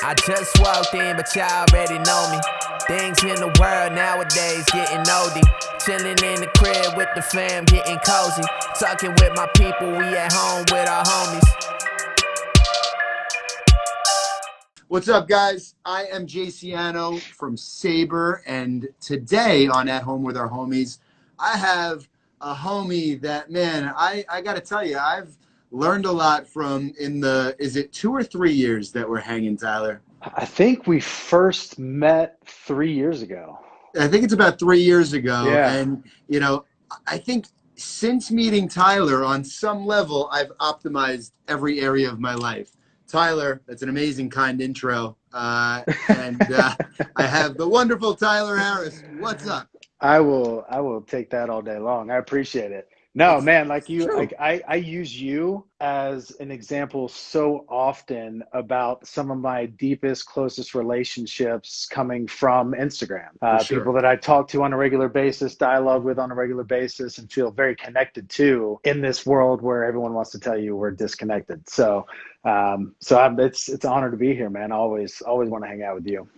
I just walked in, but y'all already know me. Things in the world nowadays getting oldie. Chilling in the crib with the fam, getting cozy. Talking with my people, we at home with our homies. What's up, guys? I am JCiano from Sabre, and today on At Home with Our Homies, I have a homie that, man, I got to tell you, I've learned a lot from in the, is it 2 or 3 years that we're hanging, Tyler? I think we first met 3 years ago. I think it's about 3 years ago. Yeah. And, you know, I think since meeting Tyler, on some level, I've optimized every area of my life. Tyler, that's an amazing, kind intro. I have the wonderful Tyler Harris. What's up? I will take that all day long. I appreciate it. No, man, like I use you as an example so often about some of my deepest, closest relationships coming from Instagram. Sure. People that I talk to on a regular basis, dialogue with on a regular basis, and feel very connected to in this world where everyone wants to tell you we're disconnected. So, it's an honor to be here, man. I always want to hang out with you.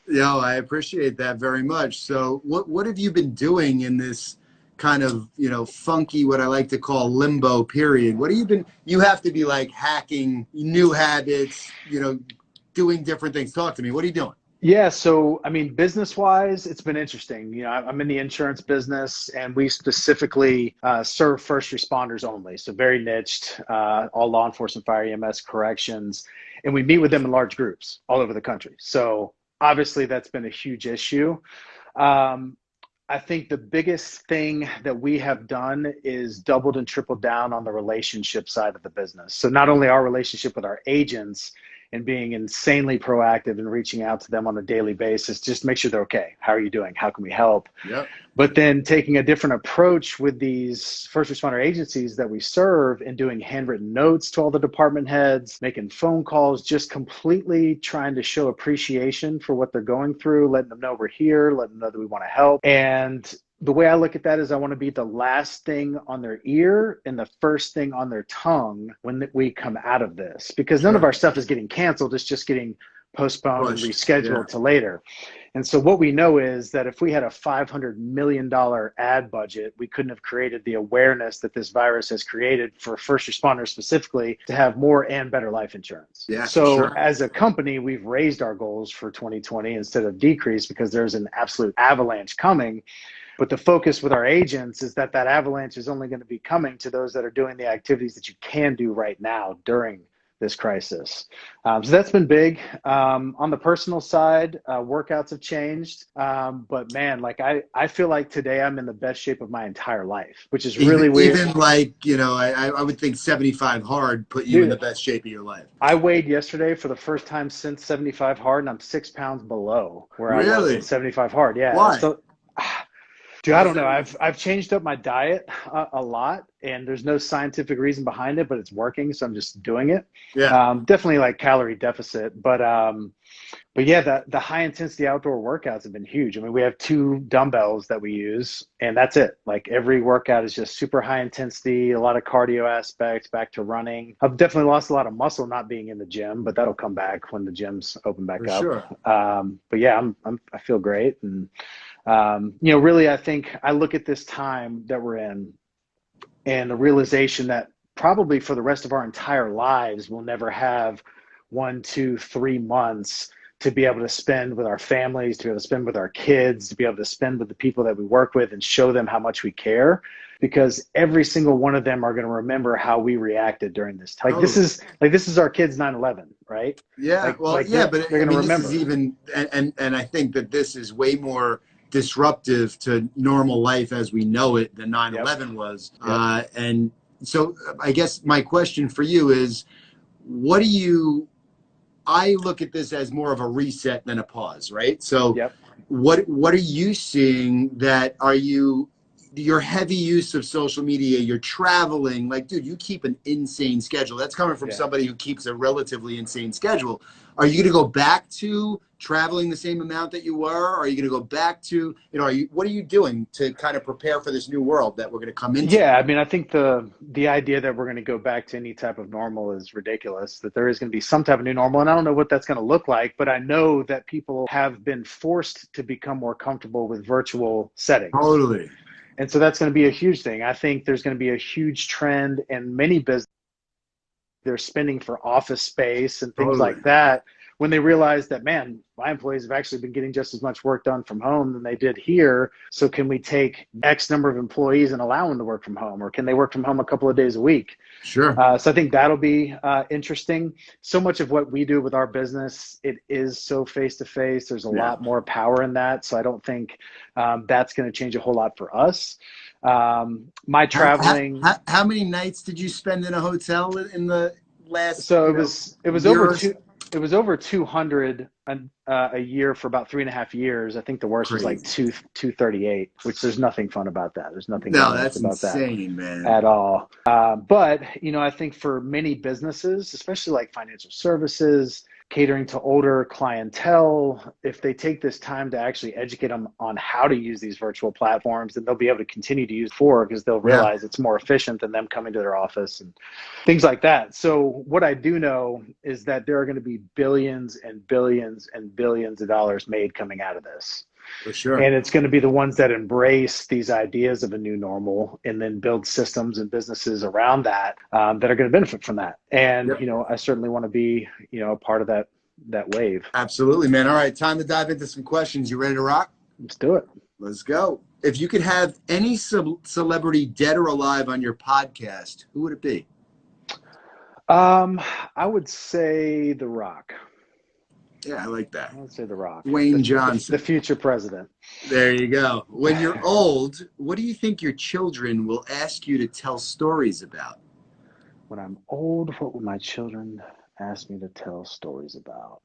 Yo, I appreciate that very much. So what have you been doing in this kind of, you know, funky, what I like to call limbo period? What have you been, you have to be like hacking new habits, you know, doing different things. Talk to me. What are you doing? Yeah. So, I mean, business-wise, it's been interesting. You know, I'm in the insurance business, and we specifically serve first responders only. So very niched, all law enforcement, fire, EMS, corrections, and we meet with them in large groups all over the country. So obviously that's been a huge issue. I think the biggest thing that we have done is doubled and tripled down on the relationship side of the business. So not only our relationship with our agents and being insanely proactive and reaching out to them on a daily basis, just to make sure they're okay. How are you doing? How can we help? Yep. But then taking a different approach with these first responder agencies that we serve and doing handwritten notes to all the department heads, making phone calls, just completely trying to show appreciation for what they're going through, letting them know we're here, letting them know that we want to help. And the way I look at that is I want to be the last thing on their ear and the first thing on their tongue when we come out of this, because none of our stuff is getting canceled. It's just getting postponed and rescheduled to later. And so what we know is that if we had a $500 million ad budget, we couldn't have created the awareness that this virus has created for first responders specifically to have more and better life insurance. Yeah, so as a company, we've raised our goals for 2020 instead of decreased because there's an absolute avalanche coming. But the focus with our agents is that that avalanche is only going to be coming to those that are doing the activities that you can do right now during this crisis. So that's been big. On the personal side, workouts have changed. But man, like I feel like today I'm in the best shape of my entire life, which is really weird. Even like, you know, I would think 75 hard put you in the best shape of your life. I weighed yesterday for the first time since 75 hard, and I'm 6 pounds below where I was at 75 hard. Yeah. Why? So, dude, I don't know. I've changed up my diet a lot, and there's no scientific reason behind it, but it's working, so I'm just doing it. Yeah. Definitely like calorie deficit, but yeah, the high intensity outdoor workouts have been huge. I mean, we have 2 dumbbells that we use, and that's it. Like every workout is just super high intensity, a lot of cardio aspects, back to running. I've definitely lost a lot of muscle not being in the gym, but that'll come back when the gyms open back up. Sure. But yeah, I feel great. And you know, really, I think I look at this time that we're in and the realization that probably for the rest of our entire lives, we'll never have 1, 2, 3 months to be able to spend with our families, to be able to spend with our kids, to be able to spend with the people that we work with and show them how much we care, because every single one of them are going to remember how we reacted during this time. Like this is our kids' 9/11, right? Yeah. But they're going to remember. This is even, and I think that this is way more disruptive to normal life as we know it than 9/11 was. Yep. And so I guess my question for you is, I look at this as more of a reset than a pause, right? So what are you seeing that your heavy use of social media, you're traveling, like, dude, you keep an insane schedule. That's coming from somebody who keeps a relatively insane schedule. Are you going to go back to traveling the same amount that you were? Are you going to go back to, what are you doing to kind of prepare for this new world that we're going to come into? Yeah, I mean, I think the idea that we're going to go back to any type of normal is ridiculous, that there is going to be some type of new normal. And I don't know what that's going to look like, but I know that people have been forced to become more comfortable with virtual settings. Totally. And so that's going to be a huge thing. I think there's going to be a huge trend in many businesses. They're spending for office space and things like that when they realize that, man, my employees have actually been getting just as much work done from home than they did here. So can we take X number of employees and allow them to work from home, or can they work from home a couple of days a week? Sure. So I think that'll be interesting. So much of what we do with our business, it is so face-to-face. There's a lot more power in that. So I don't think that's going to change a whole lot for us. My traveling. How many nights did you spend in a hotel in the last? So it was over 200 a year for about 3.5 years. I think the worst was like 238, which there's nothing fun about that. There's nothing that's about insane, man. At all. But I think for many businesses, especially like financial services, catering to older clientele, if they take this time to actually educate them on how to use these virtual platforms, then they'll be able to continue to use because they'll realize it's more efficient than them coming to their office and things like that. So what I do know is that there are going to be billions and billions and billions of dollars made coming out of this. For sure. And it's going to be the ones that embrace these ideas of a new normal and then build systems and businesses around that that are going to benefit from that. And, I certainly want to be, a part of that wave. Absolutely, man. All right. Time to dive into some questions. You ready to rock? Let's do it. Let's go. If you could have any celebrity dead or alive on your podcast, who would it be? I would say The Rock. Yeah, I like that. I would say The Rock. Dwayne Johnson. The future president. There you go. When you're old, what do you think your children will ask you to tell stories about? When I'm old, what will my children ask me to tell stories about?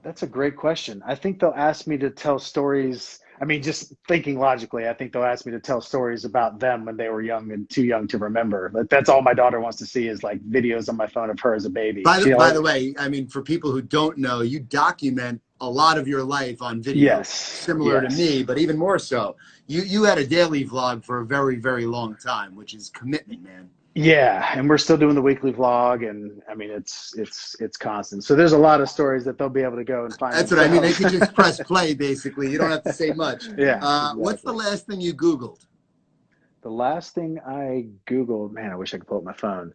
That's a great question. I think they'll ask me to tell stories. I mean, just thinking logically, I think they'll ask me to tell stories about them when they were young and too young to remember. But that's all my daughter wants to see is like videos on my phone of her as a baby. By the way, I mean, for people who don't know, you document a lot of your life on video, similar to me, but even more so. You had a daily vlog for a very, very long time, which is commitment, man. Yeah, and we're still doing the weekly vlog, and I mean it's constant. So there's a lot of stories that they'll be able to go and find. That's what I mean. They can just press play, basically. You don't have to say much. Yeah. Exactly. What's the last thing you Googled? The last thing I Googled, man, I wish I could pull up my phone.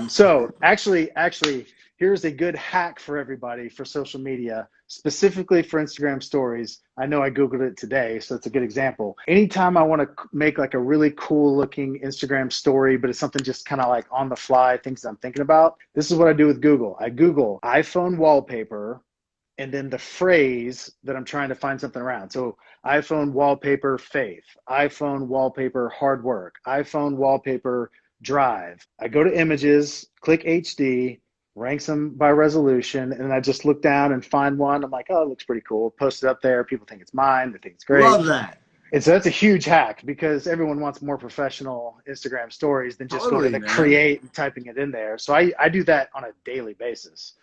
So actually, here's a good hack for everybody for social media, specifically for Instagram stories. I know I Googled it today, so it's a good example. Anytime I want to make like a really cool looking Instagram story, but it's something just kind of like on the fly, things I'm thinking about, this is what I do with Google. I Google iPhone wallpaper and then the phrase that I'm trying to find something around. So iPhone wallpaper faith, iPhone wallpaper hard work, iPhone wallpaper drive. I go to images, click HD, ranks them by resolution, and I just look down and find one. I'm like, oh, it looks pretty cool. Post it up there. People think it's mine. They think it's great. Love that. And so that's a huge hack because everyone wants more professional Instagram stories than just going to create and typing it in there. So I do that on a daily basis.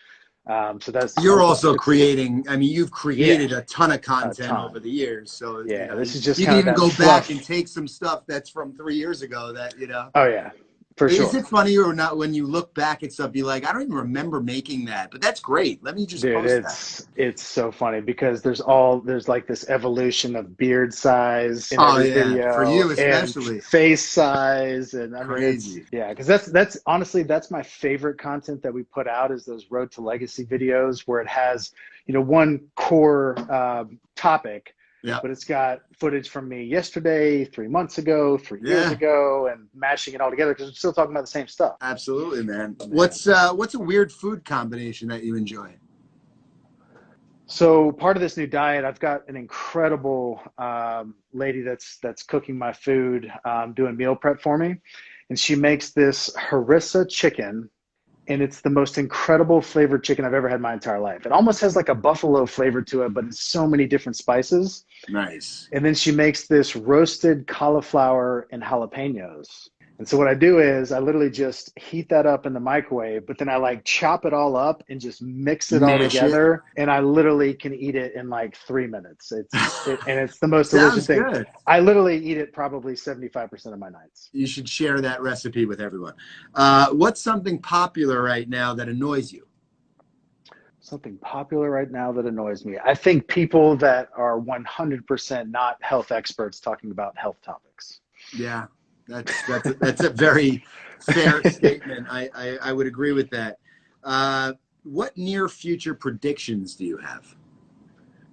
So you're also creating. I mean, you've created a ton of content over the years. So this is just you can even go back and take some stuff that's from 3 years ago. Oh yeah. For sure. Is it funny or not when you look back at stuff, you're like, I don't even remember making that, but that's great. Let me just post that. It's so funny because there's like this evolution of beard size in every video. For you especially. And face size and crazy. Because that's honestly, that's my favorite content that we put out is those Road to Legacy videos where it has, one core topic. Yeah. But it's got footage from me yesterday, 3 months ago, 3 years ago, and mashing it all together because we're still talking about the same stuff. Absolutely, man. What's a weird food combination that you enjoy? So part of this new diet, I've got an incredible lady that's cooking my food, doing meal prep for me, and she makes this harissa chicken. And it's the most incredible flavored chicken I've ever had in my entire life. It almost has like a buffalo flavor to it, but it's so many different spices. Nice. And then she makes this roasted cauliflower and jalapenos. And so what I do is I literally just heat that up in the microwave, but then I like chop it all up and just mix it all together. And I literally can eat it in like 3 minutes. And it's the most delicious thing. Good. I literally eat it probably 75% of my nights. You should share that recipe with everyone. What's something popular right now that annoys you? Something popular right now that annoys me. I think people that are 100% not health experts talking about health topics. Yeah. That's a very fair statement. I would agree with that. What near future predictions do you have?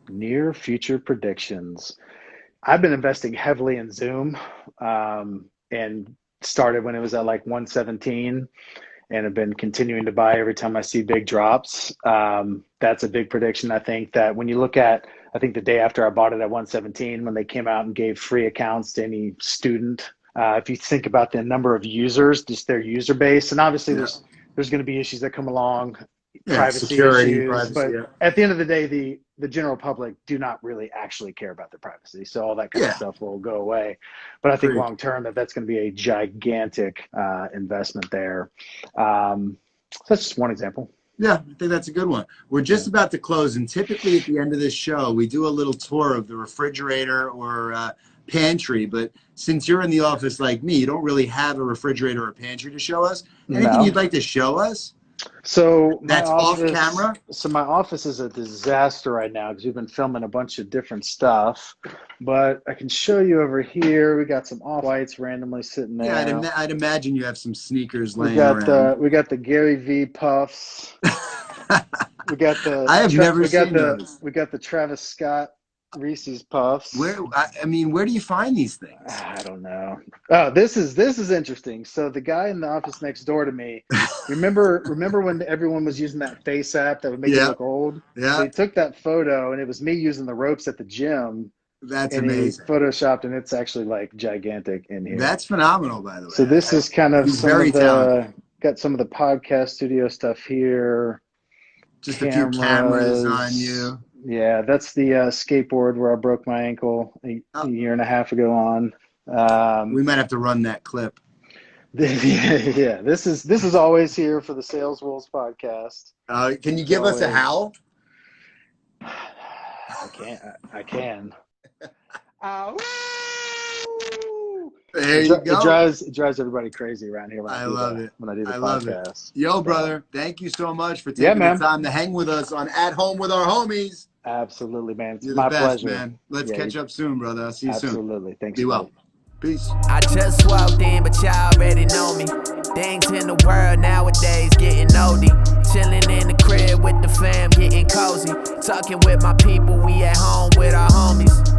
Near future predictions. I've been investing heavily in Zoom and started when it was at like 117 and have been continuing to buy every time I see big drops. That's a big prediction. I think that when you look at, I think the day after I bought it at 117, when they came out and gave free accounts to any student, if you think about the number of users, just their user base, and obviously there's going to be issues that come along, privacy security, issues, but at the end of the day, the general public do not really actually care about their privacy. So all that kind of stuff will go away. But I think long term that's going to be a gigantic investment there. So that's just one example. Yeah, I think that's a good one. We're just about to close, and typically at the end of this show, we do a little tour of the refrigerator or pantry, but since you're in the office like me, you don't really have a refrigerator or pantry to show us. Anything you'd like to show us? So that's off camera. So my office is a disaster right now because we've been filming a bunch of different stuff, but I can show you over here. We got some off-whites randomly sitting there. Yeah, I'd imagine you have some sneakers laying around. We got the Gary V puffs. We got the. I have never seen those. We got the Travis Scott Reese's Puffs. Where do you find these things? I don't know. Oh, this is interesting. So the guy in the office next door to me, remember when everyone was using that face app that would make you look old? Yeah. So he took that photo, and it was me using the ropes at the gym. That's and amazing. He photoshopped, and it's actually like gigantic in here. That's phenomenal, by the way. So this is kind of talented. Got some of the podcast studio stuff here. Just a few cameras on you. Yeah, that's the skateboard where I broke my ankle a year and a half ago on. We might have to run that clip. Yeah, this is always here for the Sales Wolves podcast. Can you give us a howl? I can. There you go. It drives everybody crazy around here when I love it. When I do the podcast. Love it. Yo, brother, thank you so much for taking the time to hang with us on At Home with Our Homies. Absolutely, man. It's You're my the best, pleasure. Man. Let's catch up soon, brother. I'll see you soon. Absolutely. Thanks. Be well. Peace. I just walked in, but y'all already know me. Things in the world nowadays getting oldie. Chilling in the crib with the fam, getting cozy. Talking with my people, we at home with our homies.